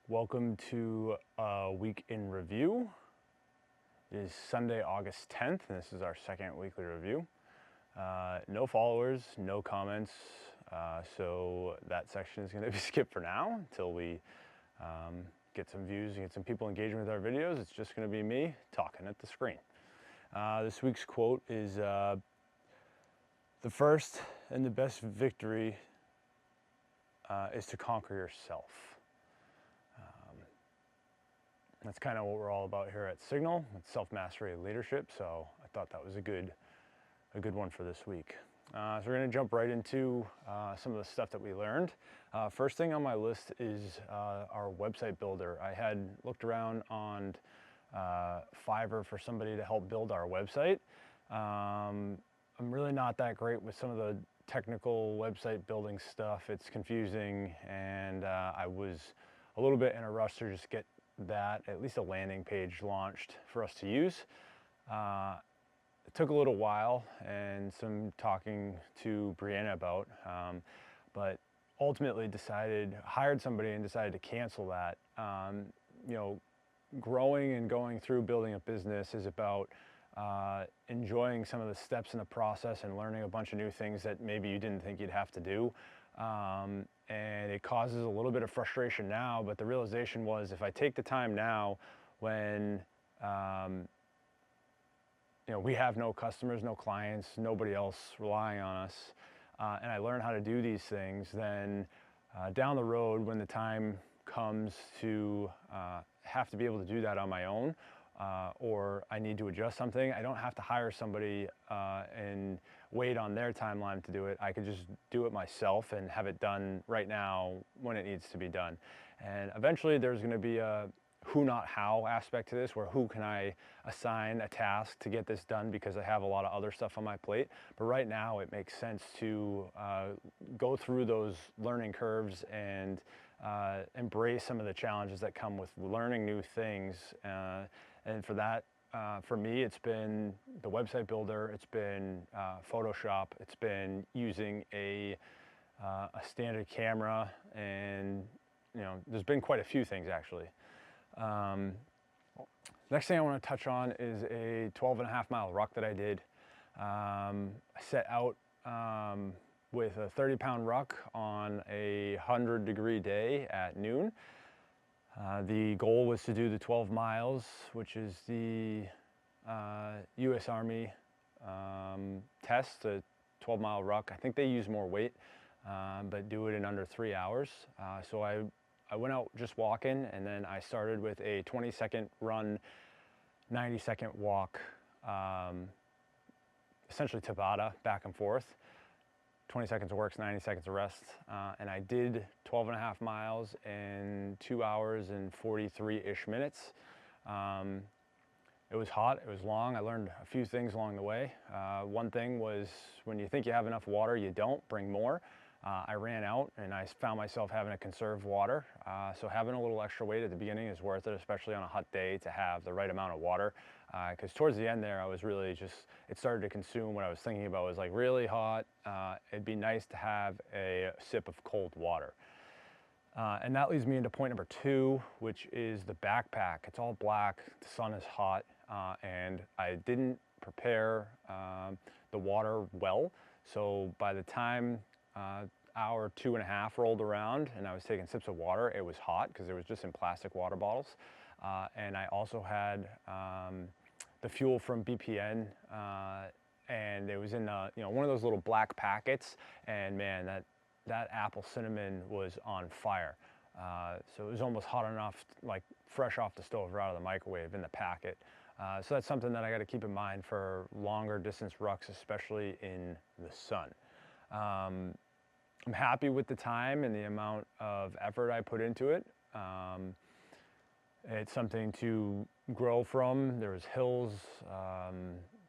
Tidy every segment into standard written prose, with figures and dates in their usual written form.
Welcome to a week in review. It is Sunday, August 10th, and this is our second weekly review. No followers, no comments, so that section is going to be skipped for now until we get some views and get some people engaging with our videos. It's just going to be me talking at the screen. This week's quote is, "The first and the best victory is to conquer yourself." That's kind of what we're all about here at Signal. It's self-mastery and leadership, so I thought that was a good one for this week. So we're going to jump right into some of the stuff that we learned. First thing on my list is our website builder. I had looked around on Fiverr for somebody to help build our website. I'm really not that great with some of the technical website building stuff. It's confusing, and I was a little bit in a rush to just get that, at least a landing page, launched for us to use. It took a little while and some talking to Brianna about, but ultimately hired somebody and decided to cancel that. Growing and going through building a business is about enjoying some of the steps in the process and learning a bunch of new things that maybe you didn't think you'd have to do. And it causes a little bit of frustration now, but the realization was, if I take the time now when we have no customers, no clients, nobody else relying on us, and I learn how to do these things, then down the road, when the time comes to have to be able to do that on my own, or I need to adjust something, I don't have to hire somebody and wait on their timeline to do it. I could just do it myself and have it done right now when it needs to be done. And eventually there's going to be a who not how aspect to this, where who can I assign a task to get this done, because I have a lot of other stuff on my plate. But right now it makes sense to go through those learning curves and embrace some of the challenges that come with learning new things. And for that, for me, it's been the website builder, it's been Photoshop, it's been using a standard camera, and there's been quite a few things actually. Next thing I want to touch on is a 12.5-mile ruck that I did. I set out with a 30-pound ruck on a 100-degree day at noon. The goal was to do the 12 miles, which is the U.S. Army test, the 12-mile ruck. I think they use more weight, but do it in under 3 hours. So I went out just walking, and then I started with a 20-second run, 90-second walk, essentially Tabata, back and forth. 20 seconds of work, 90 seconds of rest, and I did 12.5 miles in 2 hours and 43-ish minutes. It was hot, it was long. I learned a few things along the way. One thing was, when you think you have enough water, you don't, bring more. I ran out and I found myself having to conserve water. So having a little extra weight at the beginning is worth it, especially on a hot day, to have the right amount of water. Because towards the end there, I was really it started to consume what I was thinking about. It was like really hot. It'd be nice to have a sip of cold water. And that leads me into point number 2, which is the backpack. It's all black, the sun is hot, and I didn't prepare the water well. So by the time hour 2.5 rolled around and I was taking sips of water, it was hot because it was just in plastic water bottles. And I also had the fuel from BPN, and it was in one of those little black packets, and man, that apple cinnamon was on fire. So it was almost hot enough, like fresh off the stove or out of the microwave, in the packet. So that's something that I got to keep in mind for longer distance rucks, especially in the sun. I'm happy with the time and the amount of effort I put into it. It's something to grow from. There's hills,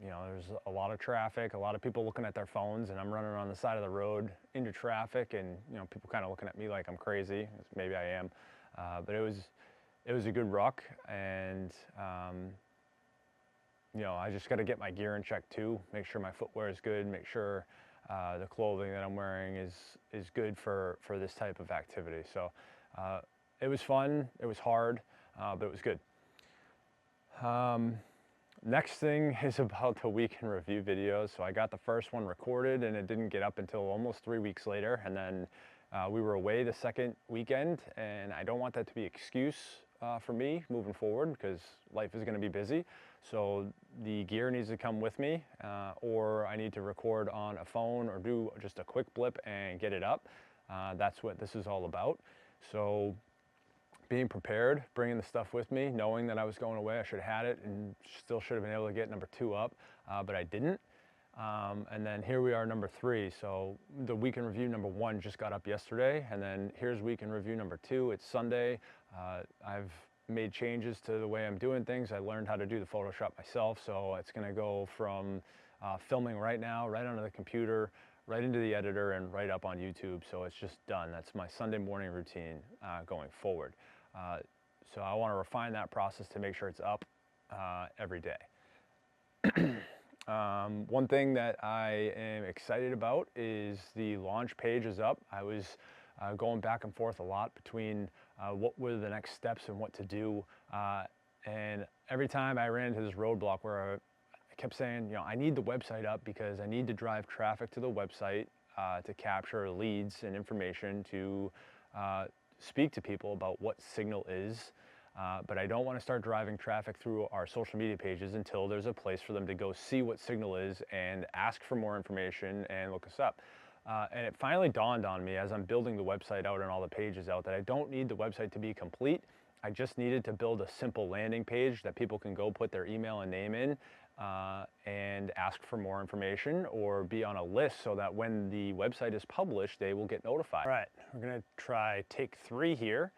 there's a lot of traffic, a lot of people looking at their phones, and I'm running on the side of the road into traffic, and people kind of looking at me like I'm crazy. Maybe I am, but it was a good ruck, and I just got to get my gear in check too. Make sure my footwear is good. Make sure the clothing that I'm wearing is good for this type of activity. So it was fun, it was hard, but it was good. Next thing is about the week in review videos. So I got the first one recorded and it didn't get up until almost 3 weeks later. And then we were away the second weekend, and I don't want that to be an excuse for me moving forward, because life is going to be busy. So the gear needs to come with me, or I need to record on a phone or do just a quick blip and get it up. That's what this is all about. So being prepared, bringing the stuff with me, knowing that I was going away, I should have had it and still should have been able to get number 2 up, but I didn't. And then here we are, number 3. So the week in review number 1 just got up yesterday, and then here's week in review number 2. It's Sunday. I've made changes to the way I'm doing things. I learned how to do the Photoshop myself, so it's going to go from filming right now, right onto the computer, right into the editor, and right up on YouTube. So it's just done. That's my Sunday morning routine going forward. So I want to refine that process to make sure it's up every day. One thing that I am excited about is the launch page is up. I was going back and forth a lot between what were the next steps and what to do. And every time I ran into this roadblock where I kept saying, I need the website up because I need to drive traffic to the website to capture leads and information to speak to people about what Signal is. But I don't want to start driving traffic through our social media pages until there's a place for them to go see what Signal is and ask for more information and look us up. And it finally dawned on me as I'm building the website out and all the pages out that I don't need the website to be complete. I just needed to build a simple landing page that people can go put their email and name in and ask for more information or be on a list so that when the website is published, they will get notified. All right, we're gonna try take 3 here.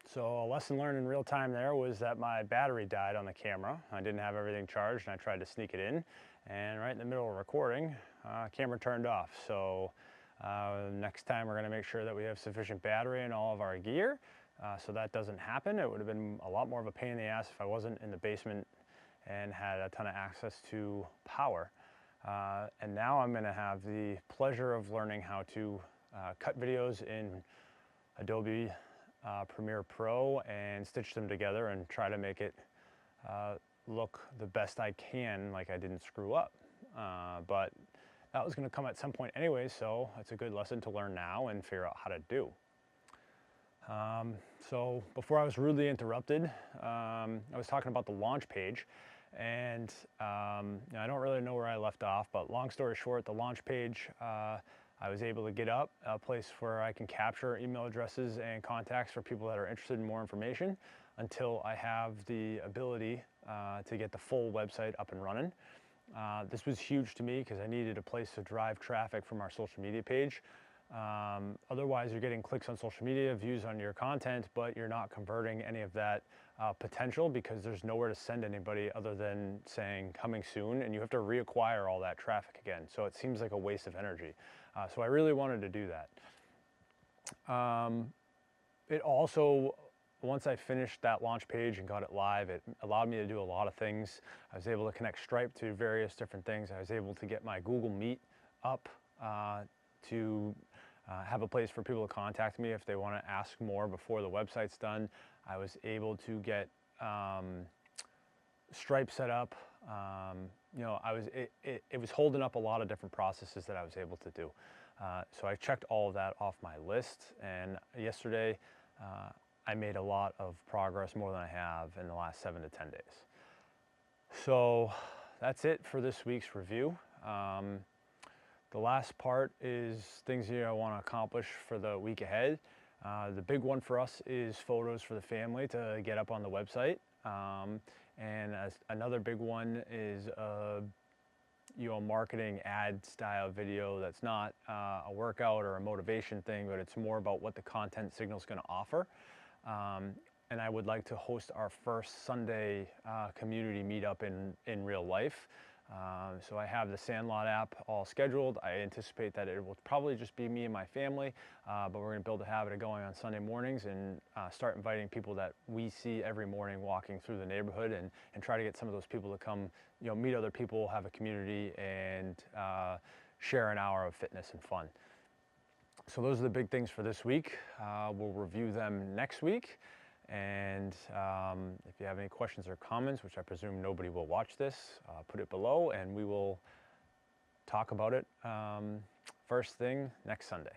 So a lesson learned in real time there was that my battery died on the camera. I didn't have everything charged and I tried to sneak it in. And right in the middle of recording, camera turned off. So next time we're gonna make sure that we have sufficient battery in all of our gear so that doesn't happen. It would have been a lot more of a pain in the ass if I wasn't in the basement and had a ton of access to power. And now I'm gonna have the pleasure of learning how to cut videos in Adobe Premiere Pro and stitch them together and try to make it look the best I can, like I didn't screw up. But that was gonna come at some point anyway, so it's a good lesson to learn now and figure out how to do. So before I was rudely interrupted, I was talking about the launch page, and I don't really know where I left off, but long story short, the launch page, I was able to get up a place where I can capture email addresses and contacts for people that are interested in more information until I have the ability to get the full website up and running. This was huge to me because I needed a place to drive traffic from our social media page. Otherwise, you're getting clicks on social media, views on your content, but you're not converting any of that potential because there's nowhere to send anybody other than saying coming soon, and you have to reacquire all that traffic again. So it seems like a waste of energy. So I really wanted to do that. It also, once I finished that launch page and got it live, it allowed me to do a lot of things. I was able to connect Stripe to various different things. I was able to get my Google Meet up to have a place for people to contact me if they want to ask more before the website's done. I was able to get Stripe set up. It was holding up a lot of different processes that I was able to do. So I checked all of that off my list, and yesterday I made a lot of progress, more than I have in the last 7 to 10 days. So that's it for this week's review. The last part is things that I want to accomplish for the week ahead. The big one for us is photos for the family to get up on the website. And another big one is a marketing ad style video that's not a workout or a motivation thing, but it's more about what the content Signal is going to offer. And I would like to host our first Sunday community meetup in real life. So I have the Sandlot app all scheduled. I anticipate that it will probably just be me and my family, but we're going to build a habit of going on Sunday mornings and start inviting people that we see every morning walking through the neighborhood, and try to get some of those people to come, meet other people, have a community, and share an hour of fitness and fun. So those are the big things for this week. We'll review them next week. And if you have any questions or comments, which I presume nobody will watch this, put it below and we will talk about it first thing next Sunday.